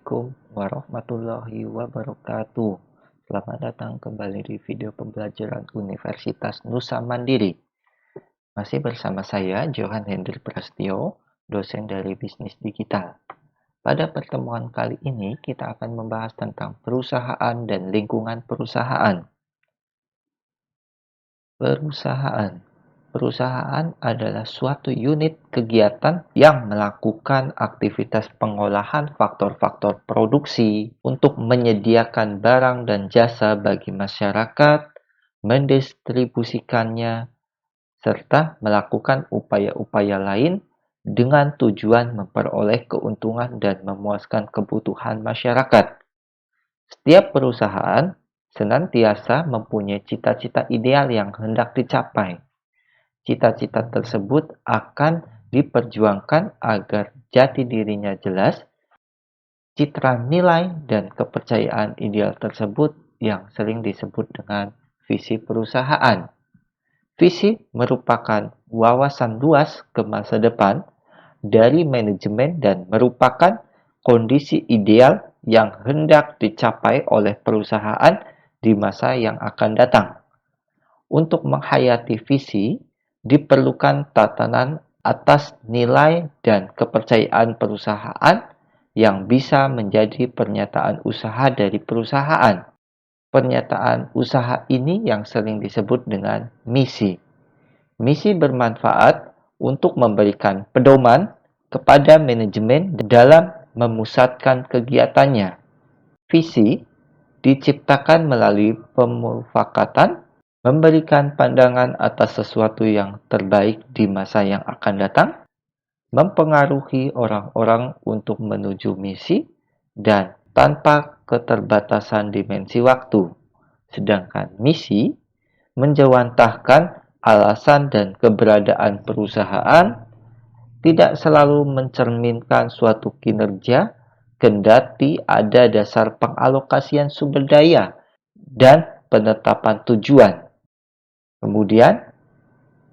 Assalamualaikum warahmatullahi wabarakatuh. Selamat datang kembali di video pembelajaran Universitas Nusa Mandiri. Masih bersama saya, Johan Hendrik Prastio, dosen dari Bisnis Digital. Pada pertemuan kali ini, kita akan membahas tentang perusahaan dan lingkungan perusahaan. Perusahaan adalah suatu unit kegiatan yang melakukan aktivitas pengolahan faktor-faktor produksi untuk menyediakan barang dan jasa bagi masyarakat, mendistribusikannya, serta melakukan upaya-upaya lain dengan tujuan memperoleh keuntungan dan memuaskan kebutuhan masyarakat. Setiap perusahaan senantiasa mempunyai cita-cita ideal yang hendak dicapai. Cita-cita tersebut akan diperjuangkan agar jati dirinya jelas, citra nilai dan kepercayaan ideal tersebut yang sering disebut dengan visi perusahaan. Visi merupakan wawasan luas ke masa depan dari manajemen dan merupakan kondisi ideal yang hendak dicapai oleh perusahaan di masa yang akan datang. Untuk menghayati visi, diperlukan tatanan atas nilai dan kepercayaan perusahaan yang bisa menjadi pernyataan usaha dari perusahaan. Pernyataan usaha ini yang sering disebut dengan misi. Misi bermanfaat untuk memberikan pedoman kepada manajemen dalam memusatkan kegiatannya. Visi diciptakan melalui pemufakatan, memberikan pandangan atas sesuatu yang terbaik di masa yang akan datang, mempengaruhi orang-orang untuk menuju misi, dan tanpa keterbatasan dimensi waktu. Sedangkan misi menjawantahkan alasan dan keberadaan perusahaan, tidak selalu mencerminkan suatu kinerja, kendati ada dasar pengalokasian sumber daya dan penetapan tujuan. Kemudian,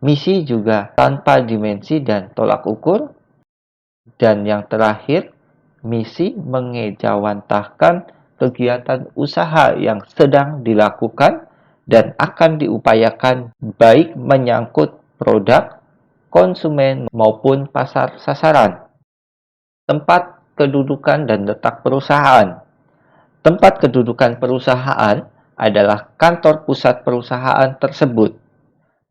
misi juga tanpa dimensi dan tolak ukur. Dan yang terakhir, misi mengejawantahkan kegiatan usaha yang sedang dilakukan dan akan diupayakan baik menyangkut produk, konsumen maupun pasar sasaran. Tempat kedudukan dan letak perusahaan. Tempat kedudukan perusahaan adalah kantor pusat perusahaan tersebut.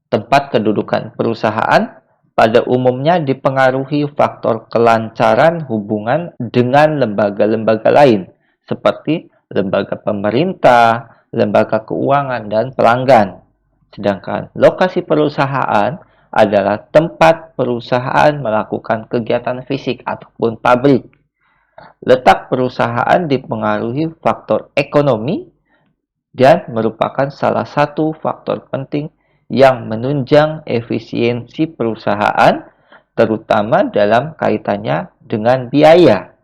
Tempat kedudukan perusahaan pada umumnya dipengaruhi faktor kelancaran hubungan dengan lembaga-lembaga lain, seperti lembaga pemerintah, lembaga keuangan, dan pelanggan. Sedangkan lokasi perusahaan adalah tempat perusahaan melakukan kegiatan fisik ataupun pabrik. Letak perusahaan dipengaruhi faktor ekonomi dan merupakan salah satu faktor penting yang menunjang efisiensi perusahaan, terutama dalam kaitannya dengan biaya.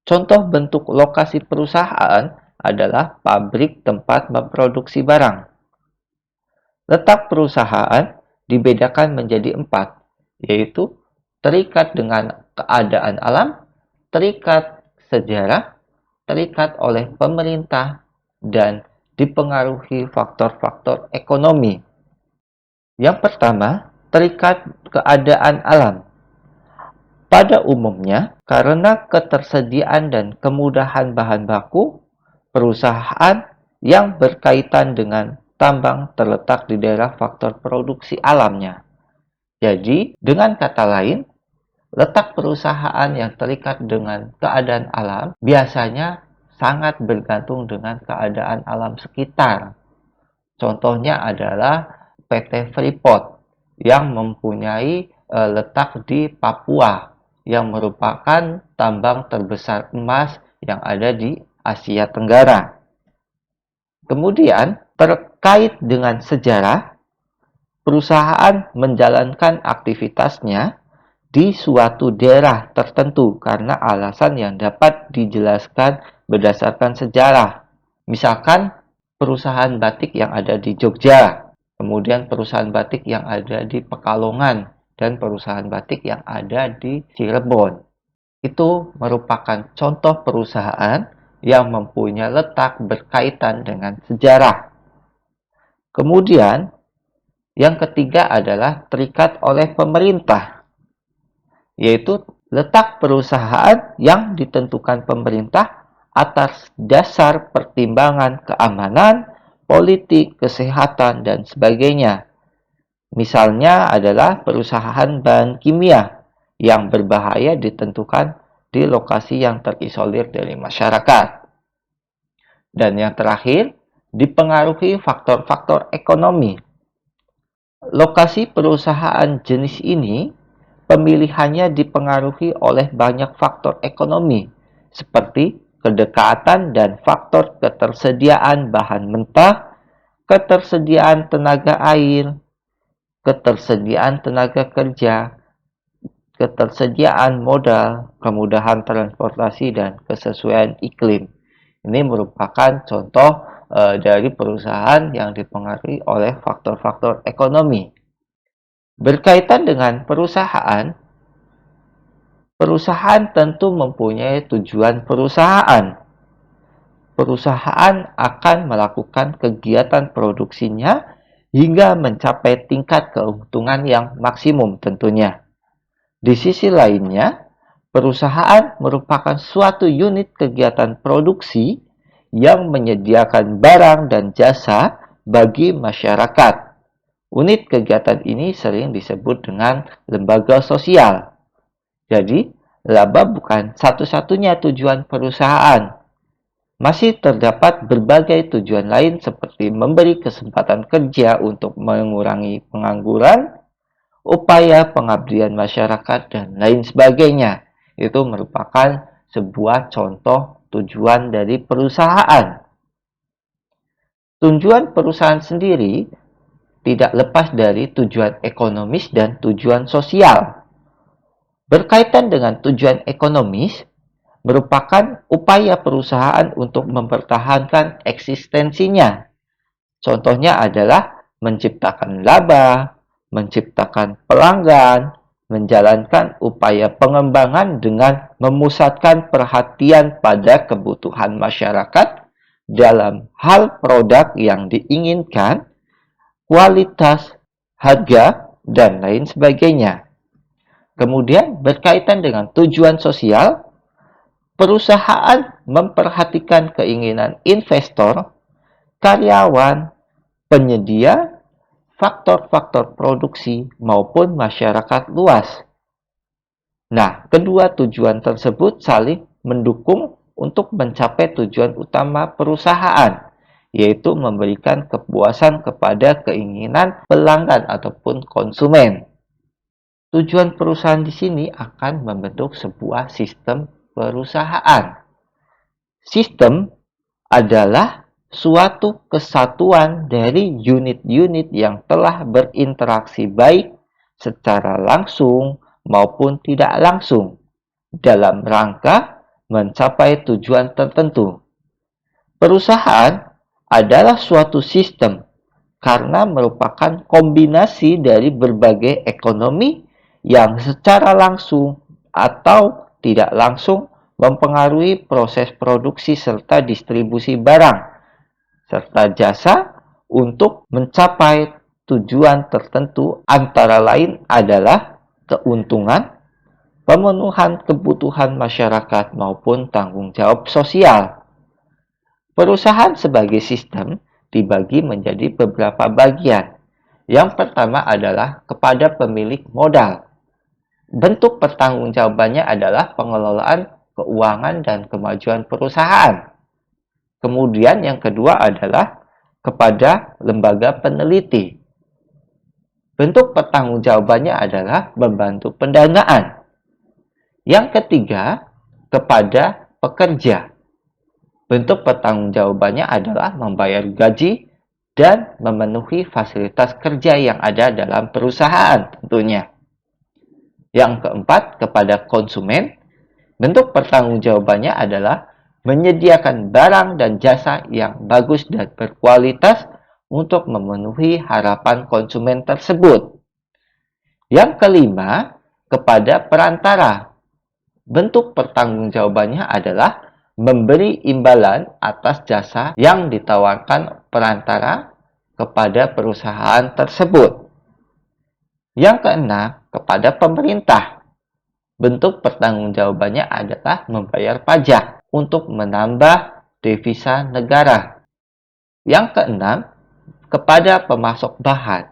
Contoh bentuk lokasi perusahaan adalah pabrik tempat memproduksi barang. Letak perusahaan dibedakan menjadi 4, yaitu terikat dengan keadaan alam, terikat sejarah, terikat oleh pemerintah, dan dipengaruhi faktor-faktor ekonomi. Yang pertama, terikat keadaan alam. Pada umumnya, karena ketersediaan dan kemudahan bahan baku, perusahaan yang berkaitan dengan tambang terletak di daerah faktor produksi alamnya. Jadi, dengan kata lain, letak perusahaan yang terikat dengan keadaan alam biasanya sangat bergantung dengan keadaan alam sekitar. Contohnya adalah PT Freeport yang mempunyai letak di Papua yang merupakan tambang terbesar emas yang ada di Asia Tenggara. Kemudian, terkait dengan sejarah, perusahaan menjalankan aktivitasnya di suatu daerah tertentu karena alasan yang dapat dijelaskan berdasarkan sejarah. Misalkan, perusahaan batik yang ada di Jogja, kemudian perusahaan batik yang ada di Pekalongan, dan perusahaan batik yang ada di Cirebon. itu merupakan contoh perusahaan yang mempunyai letak berkaitan dengan sejarah. Kemudian, yang ketiga adalah terikat oleh pemerintah, yaitu letak perusahaan yang ditentukan pemerintah atas dasar pertimbangan keamanan, politik, kesehatan, dan sebagainya. Misalnya adalah perusahaan bahan kimia yang berbahaya ditentukan di lokasi yang terisolir dari masyarakat. Dan yang terakhir, dipengaruhi faktor-faktor ekonomi. Lokasi perusahaan jenis ini, pemilihannya dipengaruhi oleh banyak faktor ekonomi, seperti kedekatan dan faktor ketersediaan bahan mentah, ketersediaan tenaga air, ketersediaan tenaga kerja, ketersediaan modal, kemudahan transportasi, dan kesesuaian iklim. Ini merupakan contoh dari perusahaan yang dipengaruhi oleh faktor-faktor ekonomi. Berkaitan dengan perusahaan, perusahaan tentu mempunyai tujuan perusahaan. Perusahaan akan melakukan kegiatan produksinya hingga mencapai tingkat keuntungan yang maksimum tentunya. Di sisi lainnya, perusahaan merupakan suatu unit kegiatan produksi yang menyediakan barang dan jasa bagi masyarakat. Unit kegiatan ini sering disebut dengan lembaga sosial. Jadi, laba bukan satu-satunya tujuan perusahaan. Masih terdapat berbagai tujuan lain seperti memberi kesempatan kerja untuk mengurangi pengangguran, upaya pengabdian masyarakat, dan lain sebagainya. Itu merupakan sebuah contoh tujuan dari perusahaan. Tujuan perusahaan sendiri tidak lepas dari tujuan ekonomis dan tujuan sosial. Berkaitan dengan tujuan ekonomis, merupakan upaya perusahaan untuk mempertahankan eksistensinya. Contohnya adalah menciptakan laba, menciptakan pelanggan, menjalankan upaya pengembangan dengan memusatkan perhatian pada kebutuhan masyarakat dalam hal produk yang diinginkan, kualitas, harga, dan lain sebagainya. Kemudian berkaitan dengan tujuan sosial, perusahaan memperhatikan keinginan investor, karyawan, penyedia, faktor-faktor produksi, maupun masyarakat luas. Nah, kedua tujuan tersebut saling mendukung untuk mencapai tujuan utama perusahaan, yaitu memberikan kepuasan kepada keinginan pelanggan ataupun konsumen. Tujuan perusahaan di sini akan membentuk sebuah sistem perusahaan. Sistem adalah suatu kesatuan dari unit-unit yang telah berinteraksi baik secara langsung maupun tidak langsung dalam rangka mencapai tujuan tertentu. Perusahaan adalah suatu sistem karena merupakan kombinasi dari berbagai ekonomi yang secara langsung atau tidak langsung mempengaruhi proses produksi serta distribusi barang serta jasa untuk mencapai tujuan tertentu, antara lain adalah keuntungan, pemenuhan kebutuhan masyarakat, maupun tanggung jawab sosial. Perusahaan sebagai sistem dibagi menjadi beberapa bagian. Yang pertama adalah kepada pemilik modal. Bentuk pertanggungjawabannya adalah pengelolaan keuangan dan kemajuan perusahaan. Kemudian yang kedua adalah kepada lembaga peneliti. Bentuk pertanggungjawabannya adalah membantu pendanaan. Yang ketiga, kepada pekerja. Bentuk pertanggungjawabannya adalah membayar gaji dan memenuhi fasilitas kerja yang ada dalam perusahaan tentunya. Yang keempat, kepada konsumen, bentuk pertanggungjawabannya adalah menyediakan barang dan jasa yang bagus dan berkualitas untuk memenuhi harapan konsumen tersebut. Yang kelima, kepada perantara. bentuk pertanggungjawabannya adalah memberi imbalan atas jasa yang ditawarkan perantara kepada perusahaan tersebut. Yang keenam, kepada pemerintah. Bentuk pertanggungjawabannya adalah membayar pajak untuk menambah devisa negara. Yang keenam, kepada pemasok bahan.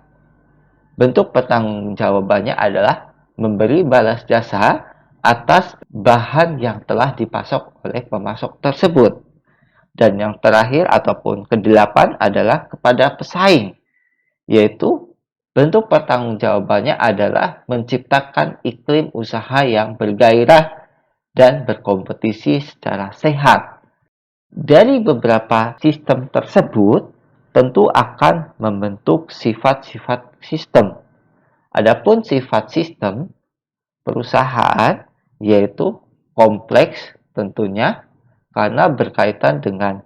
Bentuk pertanggungjawabannya adalah memberi balas jasa atas bahan yang telah dipasok oleh pemasok tersebut. Dan yang terakhir ataupun kedelapan adalah kepada pesaing, yaitu bentuk pertanggungjawabannya adalah menciptakan iklim usaha yang bergairah dan berkompetisi secara sehat. Dari beberapa sistem tersebut, tentu akan membentuk sifat-sifat sistem. Adapun sifat sistem perusahaan yaitu kompleks tentunya karena berkaitan dengan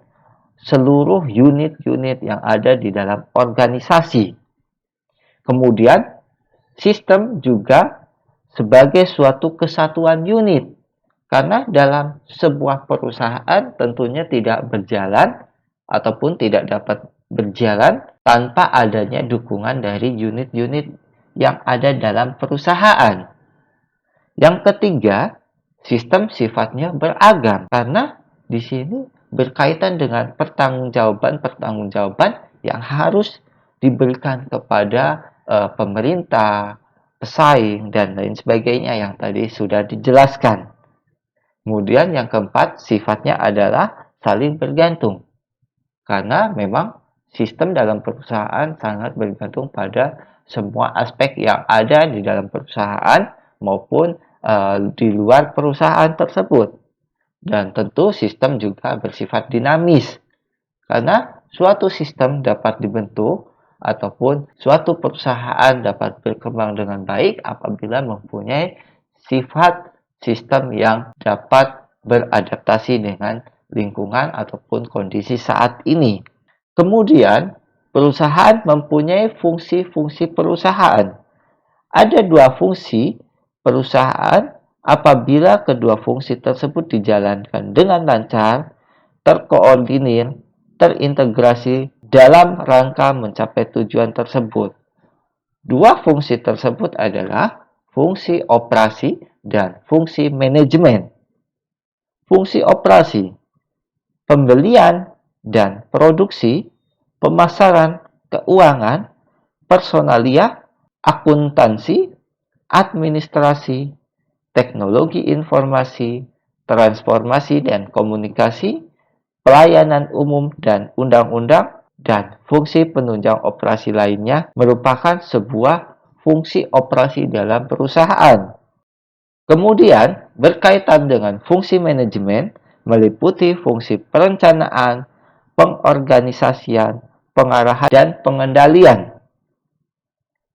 seluruh unit-unit yang ada di dalam organisasi. Kemudian, sistem juga sebagai suatu kesatuan unit. Karena dalam sebuah perusahaan tentunya tidak berjalan ataupun tidak dapat berjalan tanpa adanya dukungan dari unit-unit yang ada dalam perusahaan. Yang ketiga, sistem sifatnya beragam karena di sini berkaitan dengan pertanggungjawaban yang harus diberikan kepada pemerintah, pesaing, dan lain sebagainya yang tadi sudah dijelaskan. Kemudian yang keempat, sifatnya adalah saling bergantung. Karena memang sistem dalam perusahaan sangat bergantung pada semua aspek yang ada di dalam perusahaan maupun di luar perusahaan tersebut. Dan tentu sistem juga bersifat dinamis. Karena suatu sistem dapat dibentuk ataupun suatu perusahaan dapat berkembang dengan baik apabila mempunyai sifat sistem yang dapat beradaptasi dengan lingkungan ataupun kondisi saat ini. Kemudian, perusahaan mempunyai fungsi-fungsi perusahaan. Ada dua fungsi perusahaan apabila kedua fungsi tersebut dijalankan dengan lancar, terkoordinir, terintegrasi dalam rangka mencapai tujuan tersebut. Dua fungsi tersebut adalah fungsi operasi dan fungsi manajemen. Fungsi operasi, pembelian dan produksi, pemasaran, keuangan, personalia, akuntansi, administrasi, teknologi informasi, transformasi dan komunikasi, pelayanan umum dan undang-undang, dan fungsi penunjang operasi lainnya merupakan sebuah fungsi operasi dalam perusahaan. Kemudian, berkaitan dengan fungsi manajemen, meliputi fungsi perencanaan, pengorganisasian, pengarahan, dan pengendalian.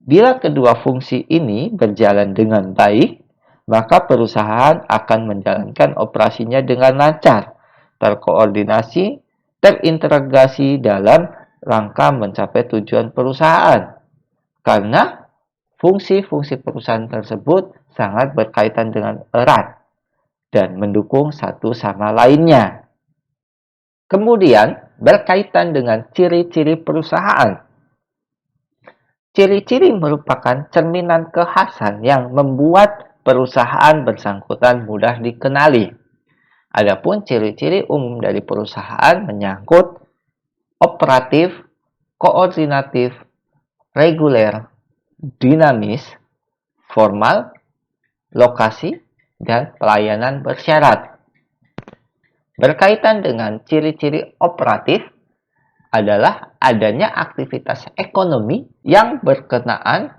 Bila kedua fungsi ini berjalan dengan baik, maka perusahaan akan menjalankan operasinya dengan lancar, terkoordinasi, terintegrasi dalam rangka mencapai tujuan perusahaan. Karena fungsi-fungsi perusahaan tersebut sangat berkaitan dengan erat dan mendukung satu sama lainnya. Kemudian, berkaitan dengan ciri-ciri perusahaan. Ciri-ciri merupakan cerminan kekhasan yang membuat perusahaan bersangkutan mudah dikenali. Adapun ciri-ciri umum dari perusahaan menyangkut operatif, koordinatif, reguler, dinamis, formal, lokasi, dan pelayanan bersyarat. Berkaitan dengan ciri-ciri operatif adalah adanya aktivitas ekonomi yang berkenaan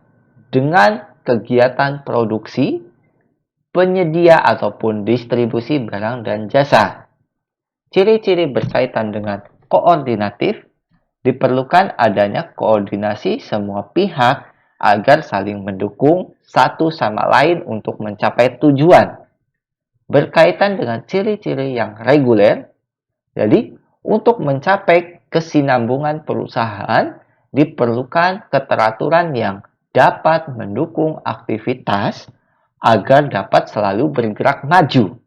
dengan kegiatan produksi, penyedia ataupun distribusi barang dan jasa. Ciri-ciri berkaitan dengan koordinatif, diperlukan adanya koordinasi semua pihak agar saling mendukung satu sama lain untuk mencapai tujuan. Berkaitan dengan ciri-ciri yang reguler, jadi untuk mencapai kesinambungan perusahaan diperlukan keteraturan yang dapat mendukung aktivitas agar dapat selalu bergerak maju.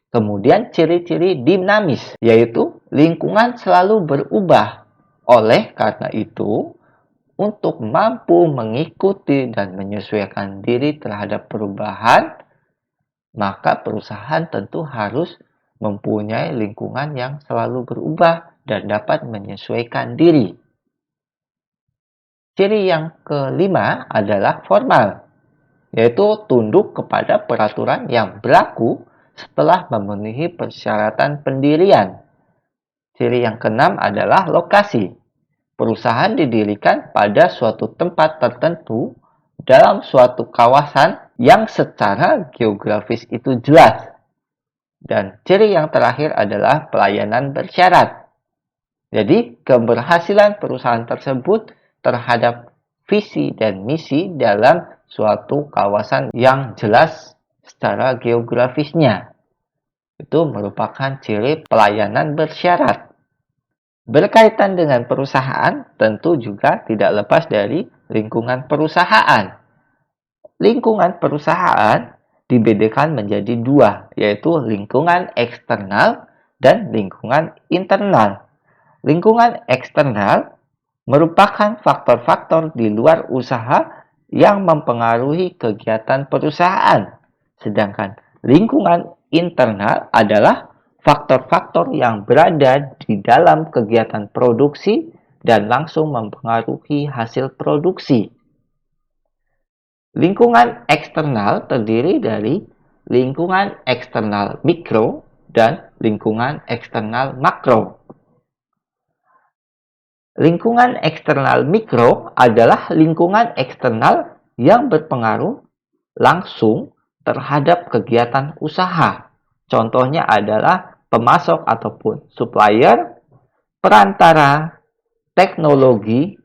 Kemudian ciri-ciri dinamis, yaitu lingkungan selalu berubah. Oleh karena itu, untuk mampu mengikuti dan menyesuaikan diri terhadap perubahan, maka perusahaan tentu harus mempunyai lingkungan yang selalu berubah dan dapat menyesuaikan diri. Ciri yang kelima adalah formal, yaitu tunduk kepada peraturan yang berlaku setelah memenuhi persyaratan pendirian. Ciri yang keenam adalah lokasi. Perusahaan didirikan pada suatu tempat tertentu dalam suatu kawasan yang secara geografis itu jelas. Dan ciri yang terakhir adalah pelayanan bersyarat. Jadi, keberhasilan perusahaan tersebut terhadap visi dan misi dalam suatu kawasan yang jelas secara geografisnya. Itu merupakan ciri pelayanan bersyarat. Berkaitan dengan perusahaan, tentu juga tidak lepas dari lingkungan perusahaan. Lingkungan perusahaan dibedakan menjadi dua, yaitu lingkungan eksternal dan lingkungan internal. Lingkungan eksternal merupakan faktor-faktor di luar usaha yang mempengaruhi kegiatan perusahaan, sedangkan lingkungan internal adalah faktor-faktor yang berada di dalam kegiatan produksi dan langsung mempengaruhi hasil produksi. Lingkungan eksternal terdiri dari lingkungan eksternal mikro dan lingkungan eksternal makro. Lingkungan eksternal mikro adalah lingkungan eksternal yang berpengaruh langsung terhadap kegiatan usaha. Contohnya adalah pemasok ataupun supplier, perantara, teknologi,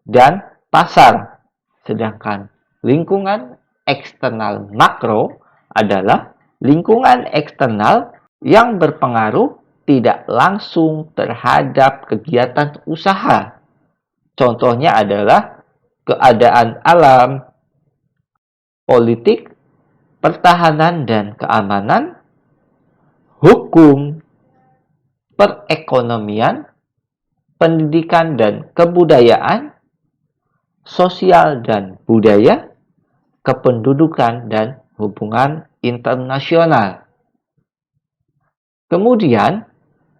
dan pasar. Sedangkan lingkungan eksternal makro adalah lingkungan eksternal yang berpengaruh tidak langsung terhadap kegiatan usaha. Contohnya adalah keadaan alam, politik, pertahanan dan keamanan, hukum, perekonomian, pendidikan dan kebudayaan, sosial dan budaya, kependudukan dan hubungan internasional. Kemudian,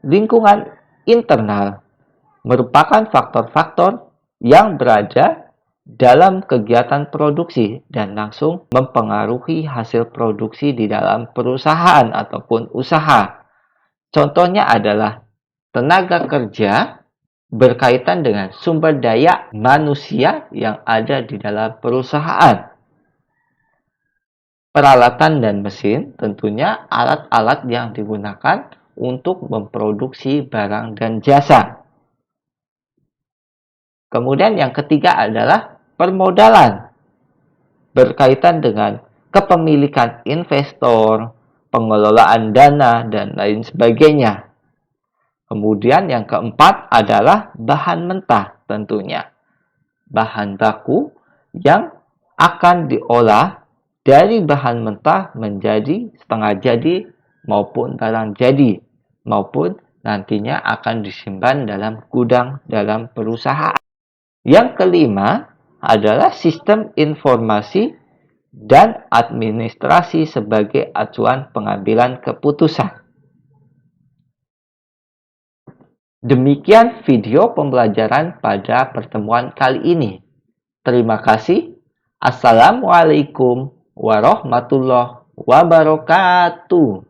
lingkungan internal merupakan faktor-faktor yang berada dalam kegiatan produksi dan langsung mempengaruhi hasil produksi di dalam perusahaan ataupun usaha. Contohnya adalah tenaga kerja berkaitan dengan sumber daya manusia yang ada di dalam perusahaan. Peralatan dan mesin tentunya alat-alat yang digunakan untuk memproduksi barang dan jasa. Kemudian yang ketiga adalah permodalan, berkaitan dengan kepemilikan investor, pengelolaan dana, dan lain sebagainya. Kemudian yang keempat adalah bahan mentah tentunya. Bahan baku yang akan diolah dari bahan mentah menjadi setengah jadi maupun barang jadi, maupun nantinya akan disimpan dalam gudang dalam perusahaan. Yang kelima adalah sistem informasi dan administrasi sebagai acuan pengambilan keputusan. Demikian video pembelajaran pada pertemuan kali ini. Terima kasih. Assalamualaikum warahmatullahi wabarakatuh.